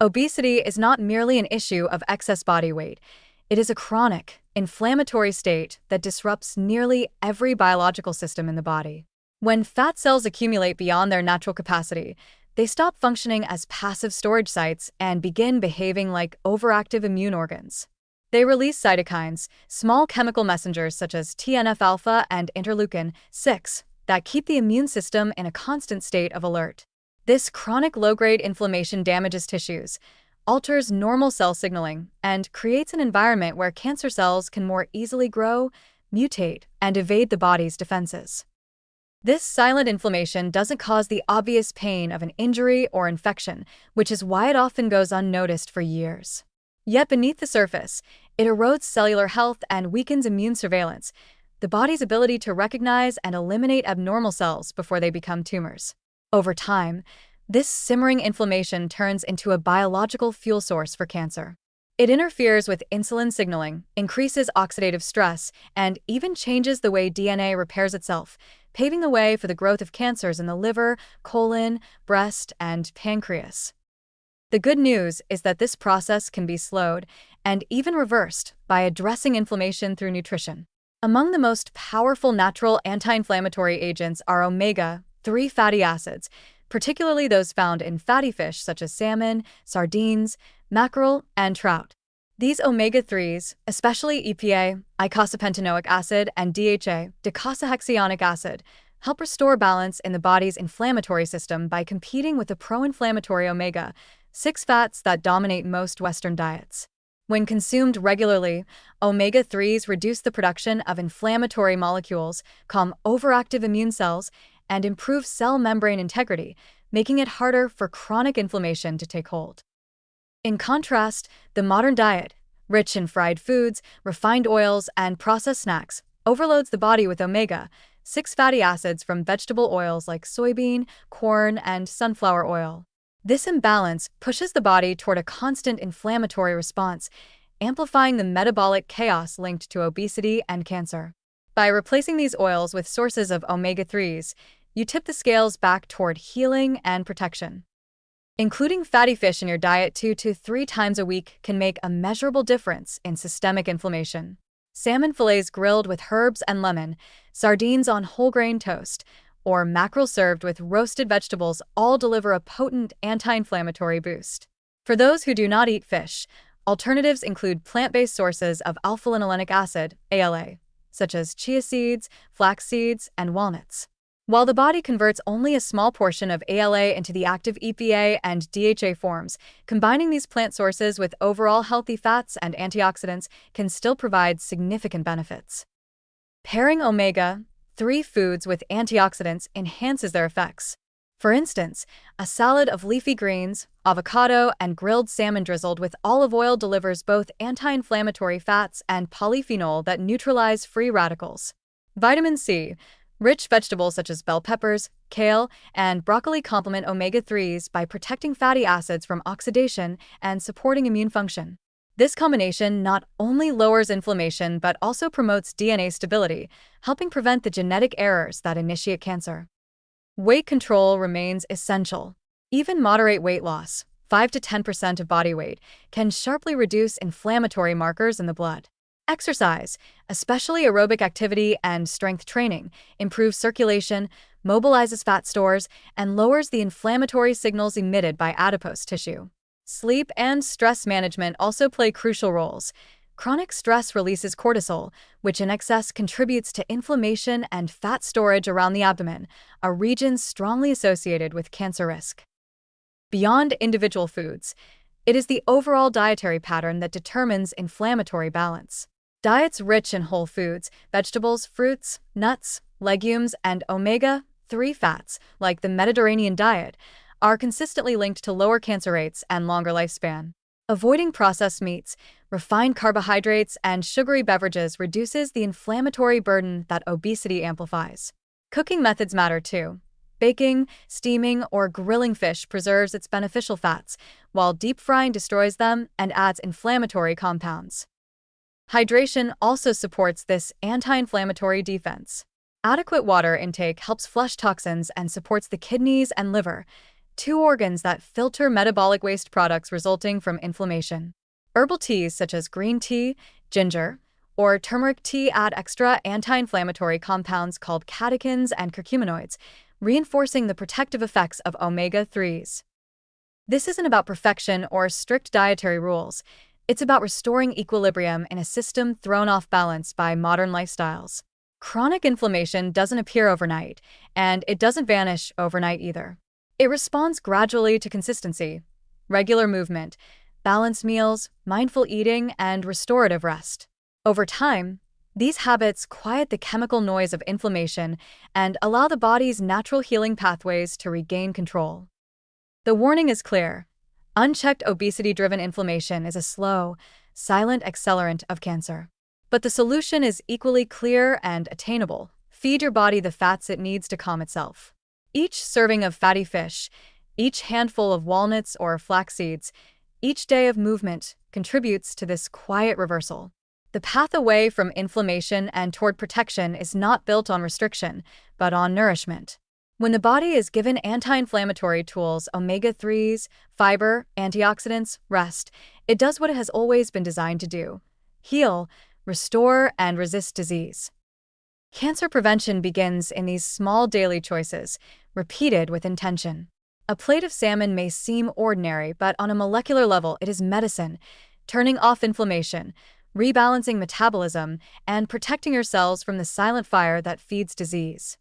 Obesity is not merely an issue of excess body weight. It is a chronic, inflammatory state that disrupts nearly every biological system in the body. When fat cells accumulate beyond their natural capacity, they stop functioning as passive storage sites and begin behaving like overactive immune organs. They release cytokines, small chemical messengers such as TNF-alpha and interleukin-6, that keep the immune system in a constant state of alert. This chronic low-grade inflammation damages tissues, alters normal cell signaling, and creates an environment where cancer cells can more easily grow, mutate, and evade the body's defenses. This silent inflammation doesn't cause the obvious pain of an injury or infection, which is why it often goes unnoticed for years. Yet beneath the surface, it erodes cellular health and weakens immune surveillance, the body's ability to recognize and eliminate abnormal cells before they become tumors. Over time, this simmering inflammation turns into a biological fuel source for cancer. It interferes with insulin signaling, increases oxidative stress, and even changes the way DNA repairs itself, paving the way for the growth of cancers in the liver, colon, breast, and pancreas. The good news is that this process can be slowed and even reversed by addressing inflammation through nutrition. Among the most powerful natural anti-inflammatory agents are omega-3 fatty acids, particularly those found in fatty fish such as salmon, sardines, mackerel, and trout. These omega-3s, especially EPA, eicosapentaenoic acid, and DHA, docosahexaenoic acid, help restore balance in the body's inflammatory system by competing with the pro-inflammatory omega-6 fats that dominate most Western diets. When consumed regularly, omega-3s reduce the production of inflammatory molecules, calm overactive immune cells, and improve cell membrane integrity, making it harder for chronic inflammation to take hold. In contrast, the modern diet, rich in fried foods, refined oils, and processed snacks, overloads the body with omega-6 fatty acids from vegetable oils like soybean, corn, and sunflower oil. This imbalance pushes the body toward a constant inflammatory response, amplifying the metabolic chaos linked to obesity and cancer. By replacing these oils with sources of omega-3s, you tip the scales back toward healing and protection. Including fatty fish in your diet 2 to 3 times a week can make a measurable difference in systemic inflammation. Salmon fillets grilled with herbs and lemon, sardines on whole grain toast, or mackerel served with roasted vegetables all deliver a potent anti-inflammatory boost. For those who do not eat fish, alternatives include plant-based sources of alpha-linolenic acid, ALA, such as chia seeds, flax seeds, and walnuts. While the body converts only a small portion of ALA into the active EPA and DHA forms, combining these plant sources with overall healthy fats and antioxidants can still provide significant benefits. Pairing omega-3 foods with antioxidants enhances their effects. For instance, a salad of leafy greens, avocado, and grilled salmon drizzled with olive oil delivers both anti-inflammatory fats and polyphenol that neutralize free radicals. Vitamin C. Rich vegetables such as bell peppers, kale, and broccoli complement omega-3s by protecting fatty acids from oxidation and supporting immune function. This combination not only lowers inflammation but also promotes DNA stability, helping prevent the genetic errors that initiate cancer. Weight control remains essential. Even moderate weight loss, 5 to 10% of body weight, can sharply reduce inflammatory markers in the blood. Exercise, especially aerobic activity and strength training, improves circulation, mobilizes fat stores, and lowers the inflammatory signals emitted by adipose tissue. Sleep and stress management also play crucial roles. Chronic stress releases cortisol, which in excess contributes to inflammation and fat storage around the abdomen, a region strongly associated with cancer risk. Beyond individual foods, it is the overall dietary pattern that determines inflammatory balance. Diets rich in whole foods, vegetables, fruits, nuts, legumes, and omega-3 fats, like the Mediterranean diet, are consistently linked to lower cancer rates and longer lifespan. Avoiding processed meats, refined carbohydrates, and sugary beverages reduces the inflammatory burden that obesity amplifies. Cooking methods matter too. Baking, steaming, or grilling fish preserves its beneficial fats, while deep frying destroys them and adds inflammatory compounds. Hydration also supports this anti-inflammatory defense. Adequate water intake helps flush toxins and supports the kidneys and liver, two organs that filter metabolic waste products resulting from inflammation. Herbal teas such as green tea, ginger, or turmeric tea add extra anti-inflammatory compounds called catechins and curcuminoids, reinforcing the protective effects of omega-3s. This isn't about perfection or strict dietary rules. It's about restoring equilibrium in a system thrown off balance by modern lifestyles. Chronic inflammation doesn't appear overnight, and it doesn't vanish overnight either. It responds gradually to consistency, regular movement, balanced meals, mindful eating, and restorative rest. Over time, these habits quiet the chemical noise of inflammation and allow the body's natural healing pathways to regain control. The warning is clear. Unchecked obesity-driven inflammation is a slow, silent accelerant of cancer. But the solution is equally clear and attainable. Feed your body the fats it needs to calm itself. Each serving of fatty fish, each handful of walnuts or flax seeds, each day of movement contributes to this quiet reversal. The path away from inflammation and toward protection is not built on restriction, but on nourishment. When the body is given anti-inflammatory tools, omega-3s, fiber, antioxidants, rest, it does what it has always been designed to do: heal, restore, and resist disease. Cancer prevention begins in these small daily choices, repeated with intention. A plate of salmon may seem ordinary, but on a molecular level it is medicine, turning off inflammation, rebalancing metabolism, and protecting your cells from the silent fire that feeds disease.